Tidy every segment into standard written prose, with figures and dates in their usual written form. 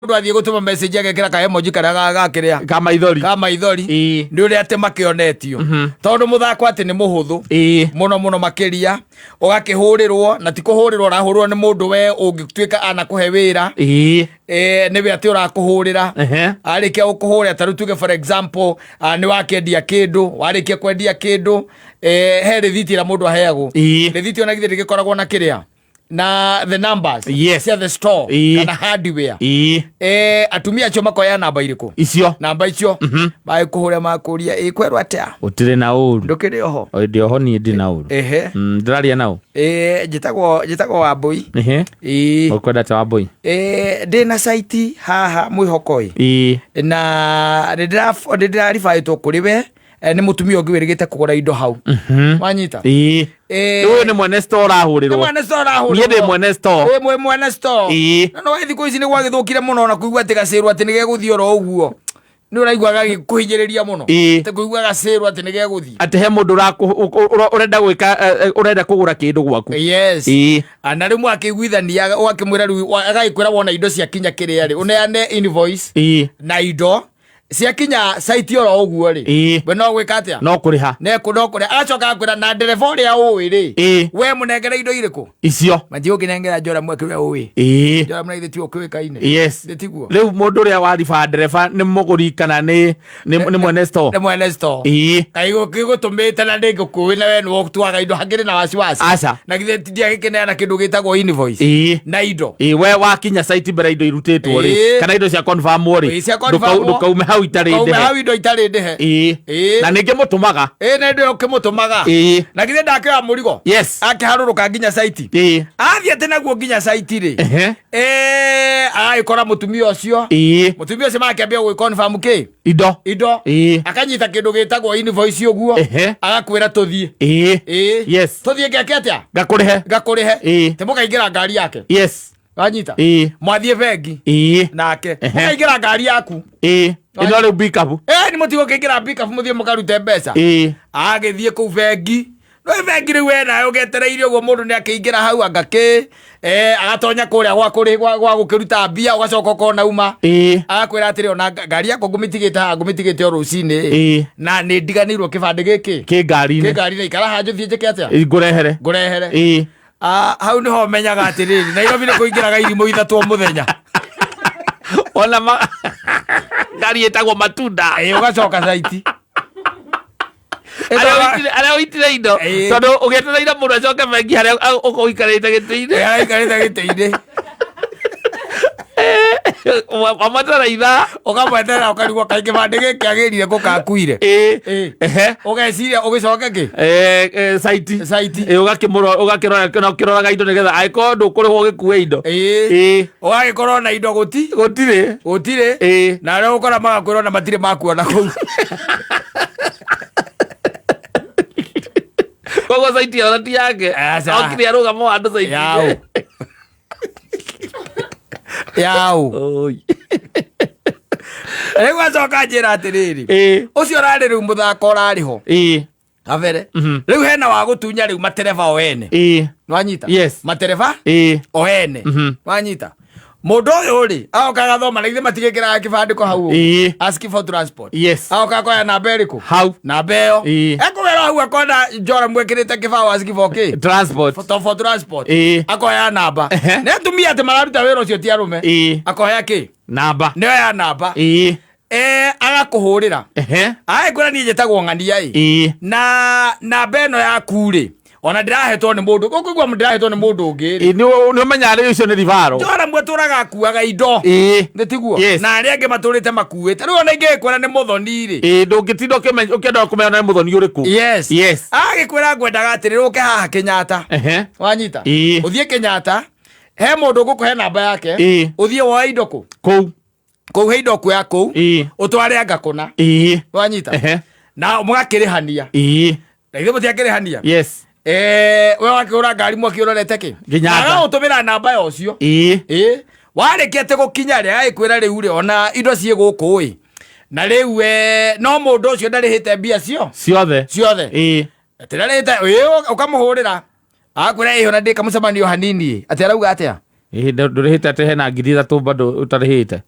Mundu athie gutuma message agekira ka emoji kana gakiria kama ithori ni uri ate makionetio tondu muthako ati ni muhuthu muno makiria ugakihurirwo na ti kuhurirwo urahurwo ni mundu we ungituika ana kuhe wira niwe ati urakuhurira arikia ukuhurira taru tuge for example ni wakendia kindu warikia kwendia kindu he rithiti ra mundu aheagwo rithiti ona githiri gikoragwo na kiria na the numbers cia the store kana hardware atumia acio makoya namba iriku icio namba icio bai kuhuria makuria ikwerwa atia utire na uru ndukiri oho ndi oho ni ndi na uru ndiraria nao jitagwo Wambui ukwenda ta Wambui ndi na site haha mwihokoi na ndirarifaitwo kuri we ni mutumia ungi wirigite kugura indo hau wanyita uyu ni mwene store arahurirwo nie ndi mwene store mwene store no thikũ ici ni gwagithukire muno na kuigua ati gacirwo ati nigeguthio ro uguo ni uraigua gikuhinyiriria muno ati kuigua gacirwo ati nigeguthio ati he mundu urenda gwika urenda kugura kindu gwaku ana rimwe akiguithania wakimwira riu agaikwira wona indo cia kinya kiria ri uneane invoice na indo cia kinya site oro uguo ri we no gwika atia no kuriha no kuriha acoka akwira na ndereva uria uwi ri we munengera indo iriku icio mathi ukinengera njora mweke we uwi njora mna ithiti ukiwikaine nditiguo riu mundu uria wariba ndereva ni muguri kana ni mwene store kaigo kigutumite na ndigukuwi na we no twaga indo hangiri na wasiwasi na githeti dia gikineana kindu gitagwo invoice na indo we wakinya site mbere indo irutitwo ri kana indo cia confirm ri ndukaume hau itari ndihe na ninge mutumaga na ndio ukimutumaga na githe ndakira murigo akiharuruka nginya site athia tena guo nginya site ri aikora mutumia ucio makiambia gwi confirm ki indo akanyita kindu gitagwo invoice uguo agakwira tuthie tuthie ngeke atia ngakurihe te mukaingira ngari yake wanyita mwathie bengi nake mukaingira ngari yaku ino riu bikabu ni mutigo kingira bikabu muthie mukarute mbeca agithie ku bengi no bengi riu we nayo getereire uguo mundu ni akiingira hau angaki agatonya kuria gwa gukiruta mbia ugacoka kona uma agakwira atiri ona ngari yako ngumitigite o rucini na ni ndiganirwo kibande giki ki ngari na ikara hanju thie njike atia ngurehere hau niho menyaga atiriri Nairobi ni kuingiraga irimo ithatu o muthenya ona ngari etagwo matunda ugacoka site aria uitire indo tondu ugetereire mundu acoke bengi haria uguikarite giti-ini wamatara itha ukamwetera ukarigwo kaĩ kĩbandĩ gĩkĩ agĩrire gũkakuire ũgeciria ũgĩcoke kĩ site ũgakĩroraga indo nĩgetha angĩkorwo ndũkũrĩhwo gĩkue indo ũgagĩkorwo na indo gũtirĩ na arĩa gũkora magakwĩrwo na matirĩ makuona kũu koguo site ĩyo ti yake okire arũgama handũ site yau rĩu acoka njĩra atĩrĩrĩ ũcio ũrarĩ rĩu mũthako ũrarĩho kabere rĩu hena wa gũtunya rĩu matereba o ene nwanyita matereba o ene nwanyita mundu uyu ri aoka gathoma na githe matigikira kibandiko hau ask for transport aoka koya namba iriku hau namba iyo ekugera hau akona njora mwekirite kibao ask for ki transport for transport akoya namba ne tumia te mararuta wero cio ti arume akoya ki namba ne ya namba agakuhurira kwira ni njitagwo ng'ania na namba ino yaku ri ona ndirahetwo ni mundu gukugwa ndirahetwo ni mundu ungi ri ni umenya ri ucio ni rivaro njora mwe turaga kuaga indo nditiguo na ari ange maturite makuite riu ona ingikwira ni muthoni ri ndungitindo ukienda kumenya ni muthoni uriku agikwira ngwendaga atiri uke haha Kenyatta wanyita uthie Kenyatta he mundu gukuhe namba yake uthie woe indo kuu he indo kuya kuu utware angakuna wanyita na mugakirihania na ithe mutiakirihania we wakigura ngari mwakiurorete ki aga utumira namba yo cio warikete gukinya ri aikwira riu ri ona indo cie guku wi na riu no mundu ucio ndarihite mbia ciothe atirarite ukamuhurira akwira ona ndika mucemanio hanini ati arauga atia ndurihite ate hena ngiri 3 bado utarihite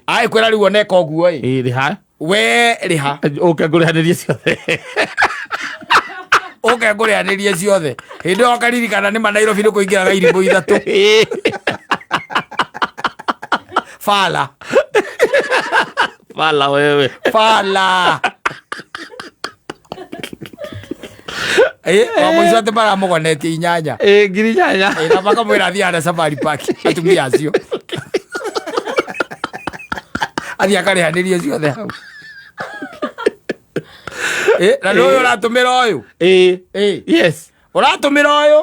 ai kwera riu oneka oguo riha we riha ngurihanĩrie ciothe ngurihanĩrie ciothe hindi o karirikana nĩ Nairobi nĩ kũingĩraga irimũ 3 fala wewe Wamũico atĩ maramũgonetie 8 ngiri 8 na makamwĩra thiaga na Safari Park atumia acio athiĩ akarĩhanĩrie ciothe hau na nĩ ũyũ ũratũmĩra ũyũ yes ũratũmĩra ũyũ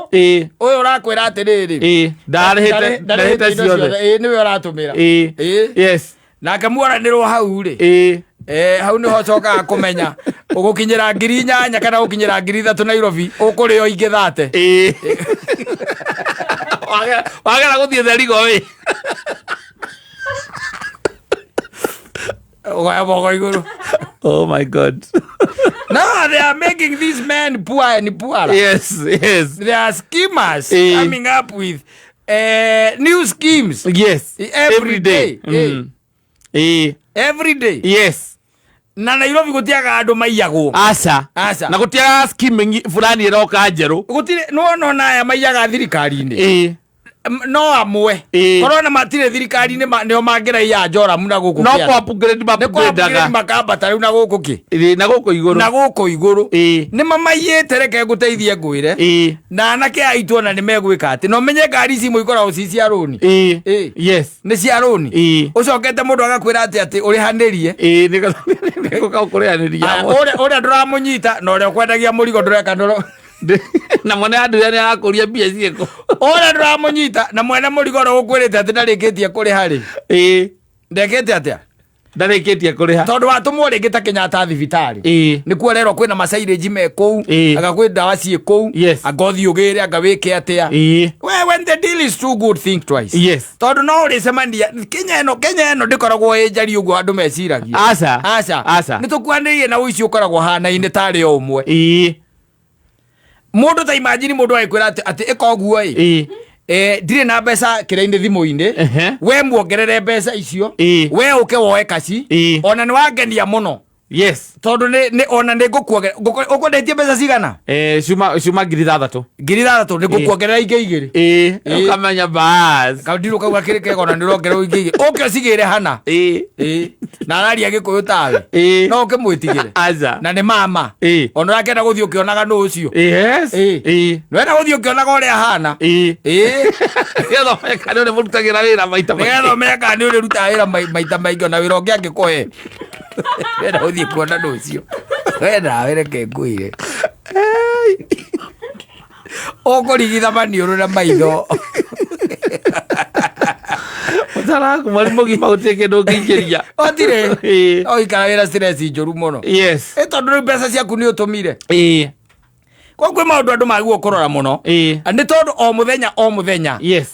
ũyũ ũrakwĩra atĩrĩrĩ ndarĩhĩte ciothe nĩwe ũratũmĩra yes nake muoranĩrwo hau rĩ hau nĩho cokaga kũmenya ũgũkinyĩra ngiri 8 kana ũkinyĩra ngiri 3 Nairobi ũkũrĩo ingĩ 30 wagera gũthiĩ therigo wĩ ũgoya moko igũrũ. Oh my God. No, they are making these men poor and poorer. Yes. They are schemers coming up with new schemes. Yes. Every day. Every day. Yes. Na Nairobi gutiaga andu maiyagwo. Aca. Na gutiaga scheme fulani iroka njeru. Gutire no ya maiyaga thirikari-ini. No amwe korona matire thirikari nio mangeraia njora muna guku no kwa upgrade mapgrade makambata riu na guku ki na guku iguru ni mamayite reke nguteithie ngwire na anake aitwo na ni megwika ati no menye ngari ici muikora cia roni yes ni cia roni ucokete mundu agakwira ati urihanirie ni gukurianiria ore nduramunyita no ore kwendagia murigo ndureka ndoro na mwene andu ya akuria mbia cieko ora nduramunyita na mwene murigo ro gukwirite ati ndarikitie kuriha ri ndekete atia ndarikitie kuriha tondu watumwo ringi ta Kenyatta thibitari ni kuorerwo kwina masairage me kou agakwira dawa cie kou agothi ugire agawike atia when the deal is too good, think twice. Tondu no uri semania Kenya eno ndikoragwo ejari uguo andu meciragia aca ni tukwaniriye na uici ukoragwo hana ine tari o umwe mundu ta imagine mundu aikwira ati ikoguo ndire na mbeca kirainde thimu-ini we muongerere mbeca icio we uke woe kaci ona ni wangenia muno tondu ni ona ni ngukuongerera ukundetie mbeca cigana cuma ngiri 3 ni ngukuongerera ingĩ 2 ukamenya bas kaundiru kau gakiri kego na ndirongerera ingĩ 2 uke cigire hana na araria gikuyu tawe no uke mwitigire na ni mama ona rakenda guthii ukionaga no ucio nwenda guthii ukionaga uria hana thomeka ni murutagira wira maita thomeka ni uri ruta wira maita maingi na wira ungi angikuhe wenda uthii kuona no ucio wenda wereke ngwire ukurigitha maniuru na maitho Mutaraku mwarimu gima gutie kindu ngingiria otire oikara wira stress njuru muno tondu mbeca ciaku ni utumire kwa kwe maundu andu maguo kurora muno ni tondu o muthenya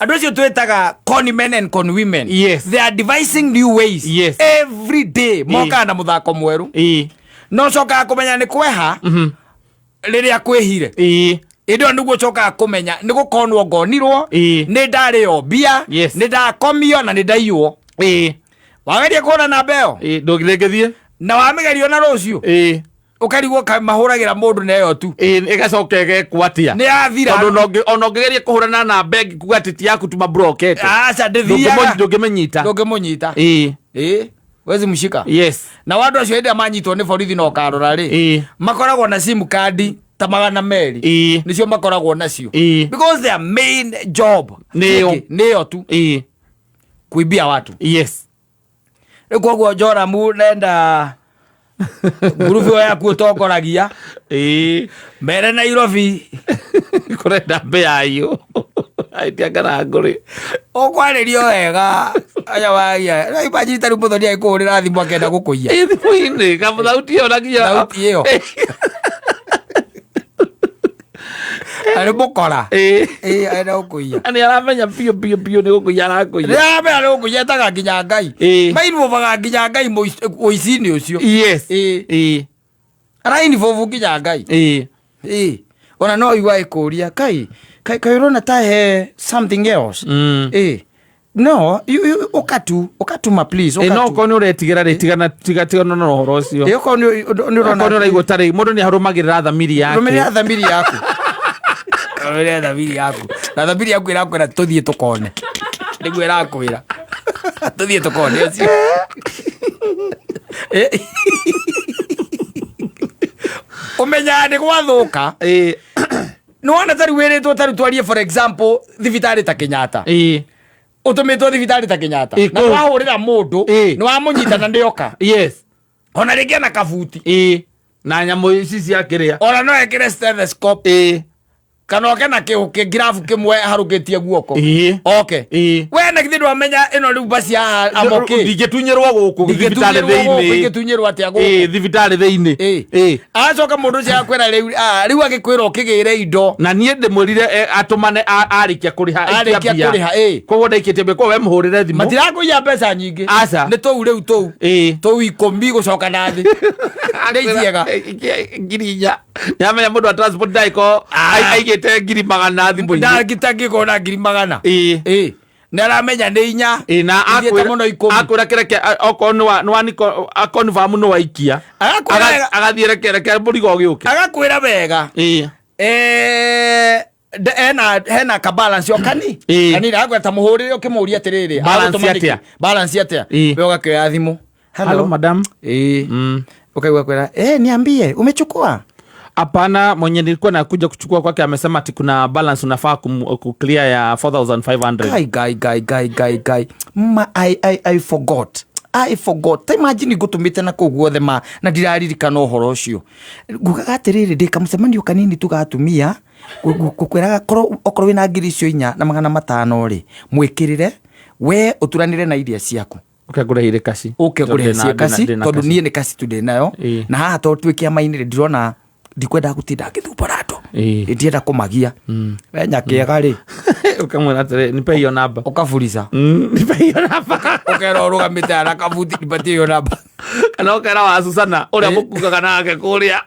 andu acio twitaga con men and con women they are devising new ways every day moka na muthako mweru no coka kumenya ni kweha riria kwihire indo niguo coka kumenya ni gukonwo ngonirwo ni ndario bia ni ndakomio na ni ndaiywo wageria kuona na mbeo ndungirengethie na wamegerio na rucio ukarigwo mahuragira mundu neyo tu igacoka igekwatia ni athira tondu ona ungigeria kuhurana na bengi kuga titi yaku tuma brokete aca ndithiaga ndungimunyita wezi mshika na wadu acio hĩndĩ manyitwo ni borithi no karora ri makoragwo na sim card ta 200 nicio makoragwo nacio because their main job niyo tu kuibia watu koguo Joramu nenda gurubu yaku utongoragia mbere Nairobi kurenda mbea iyo aitiangana nguri ukwaririo wega aya wagia na ibajita ru muthoni aikurira thimu akenda gukuia thimu-ini kamuthauti iyo nagia thauti iyo ari mukora aenda gukuia ani aramenya pio ni gukuia arakuia ni ari gukuia taga nginya Ngai mainu vaga nginya Ngai uici-ini ucio ara involve nginya Ngai ona no iwa ikuria Kai kairona tahe something else. No, ukatuma please. No kono retigira tigana no horo cio. Kono raigo tari mundu ni harumagirira thamiri yake. Rumira thamiri yaku. Rumira thamiri yaku. Na thamiri yaku irakwira tuthie tukone. Niguo irakwira. Tuthie tukone ucio. Umenya ni gwathuka. No wana tari wiritwo tari twarie for example thibitari ta Kenyatta. Utumitwo thibitari ta Kenyatta. Na wahurira mundu ni wamunyita na ndioka. Yes. Ona ringi na kabuti. Na nyamu ici cia kiria. Ona no ekire stethoscope. Kana oke na kirafu kimwe harukitie guoko. Okay. We na kithiru amenya ino riu basi amoke. Ndingetunyirwo guku thibitari thiini. Ndingetunyirwo atia guku. Thibitari thiini. Acoka mundu cia kwira riu agikwira ukigire indo. Na nie ndimwirire atumane arikia kuriha. Arikia kuriha. Koguo ndaikitie be ko we muhurire thimu. Matirakuiya mbeca nyingi. Ni tou riu tou. Tou 10 gucoka na thi. Ndeithiega. Ngirinya. Nyamenya mundu wa transport daiko aigite ngiri magana thimu. Ndagitagi kona ngiri magana. Naramenya ni inya. Na akwira kireke okonwa nwaniko akonfamu no waikia. Agathiere kereke murigo giuke. Agakwira wega. Hena ka balance okani. Ani agweta muhurire ukimuria atiriri. Balance atia. We ugakioya thimu. Hello madam. Ukaigwa kwira niambie umechukua. Hapana, mwenye nilikuwa nakuja kuchukua kwake amesema ati kuna balance unafaa kuclear ya 4,500. Guy. I forgot. Imagine gutumite na kuguothe na ndiraririkana uhoro ucio. Ngugaga atiriri ndika mucemanio kanini tugatumia gukwiraga okorwo wina ngiri icio 4,500 ri mwikirire we uturanire na iria ciaku. Ukagurehire kasi. Ukagurehire kasi tondu nie ni kasi tu ndinayo na haha to twikia mainire ndirona ndikwenda gutinda ngithumbura andu ndienda kumagia we nyakiega ri ukamwira atire nipe hiyo namba ukafuriza nipe hiyo namba ukera urugamite ara kabuti nipe hiyo namba kana ukera wa Susana uria mukugaga nake kuria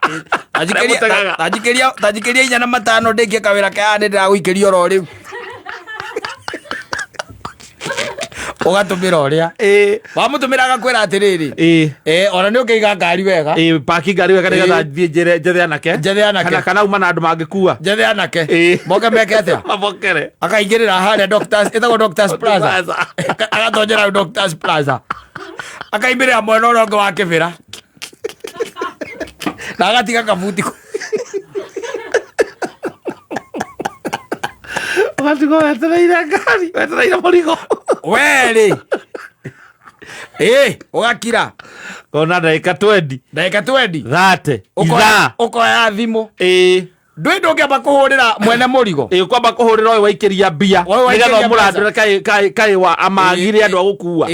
tajikiria 4,500 ndike kawira ka ndira guikiria ro riu ugatumira uria wamutumira agakwira atiriri ona ni ukiiga ngari wega paki ngari wega nigetha thie njethe anake kana uma na andu mangikua njethe anake moke meke atia mabokere akaingirira haria doctors itago Doctors Plaza agatonjera Doctors Plaza akaimbirira mwena uria ungi wa kibira na agatiga kabuti Watigo wetereire ngari wetereire murigo weri ugakira kona ndagika 20 30 ukoya thimu ndui ndungiamba kuhurira mwene murigo ukwamba kuhurira uyu waikiria mbia nigetha muradure kai wa amagire andu agukua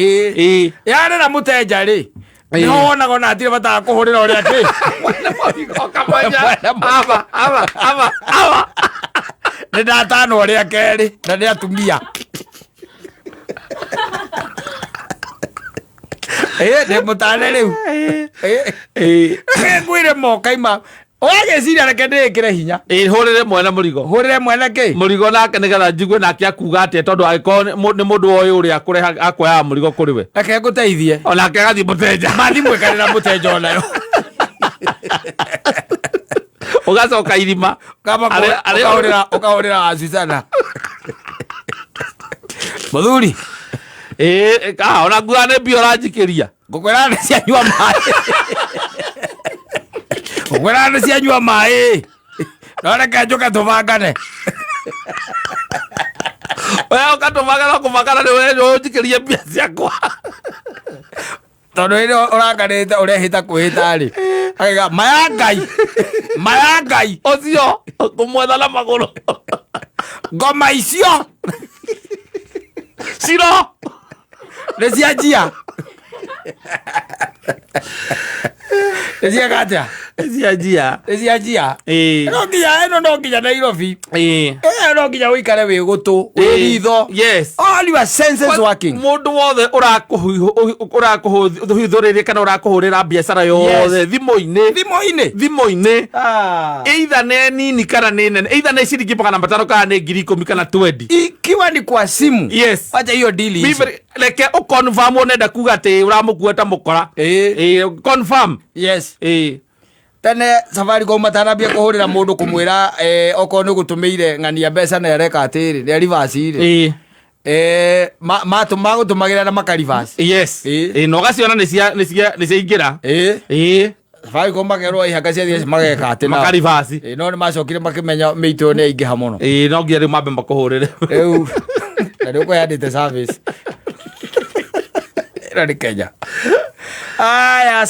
yare na mutenja ri no wonaga na atire bata kuhurira uria ati mwene murigo kamanya aba ni ndatano uria keri na ni atumia ne mutane riu ngwire moka ima wageciria reke ndikire hinya hurire mwene murigo hurire mwene ki murigo nake nigetha njigue nake akuga atia tondu agiko ni mundu oyu uria kureha akoya murigo kuri we reke nguteithie onake agathi mutenja mathi mwekanira mutenja onayo ugacoka irima ukahurira Susana muthuri ona nguga nĩ mbia ũranjikiria ngukwĩra nĩ cianyua maĩ ngukwĩra nĩ cianyua maĩ no reke njũke tũbangane we ũkatũbangana kũbangana nĩ ũnjikirie mbia ciakwa tondu iri uranganite urehita kwihita ri aiga maya ngai ucio kumwetha na maguru ngoma icio ciro nĩ cianjia nĩ ciega atia Eziajia no nginya Nairobi no nginya wikare wi gutu wi ritho yes all your senses working mundu wothe urakuhuthuriria kana urakuhurira biashara yothe thimo-ini either ne nini kana ne nene either ne ciringi 500 kana ne 10,000 kana 20 ikiwa ni kwa simu yes acha hiyo deal hizo leke uconfirm unenda kuga ati uramukua ta mukora confirm yes tene Safaricom matarambia kuhurira mundu kumwira oko ni gutumeire ng'ania mbeca na reka atiri ni reverse ire magutumagira na makarivasi yes no gaciona ni cia ingira Safaricom magerwo ihaka cia thie mageka ati na makarivasi no ni macokire makimenya meito ni aingiha muno no ngia ri mambe makuhurire eu na ndio yandite service ira ni Kenya aya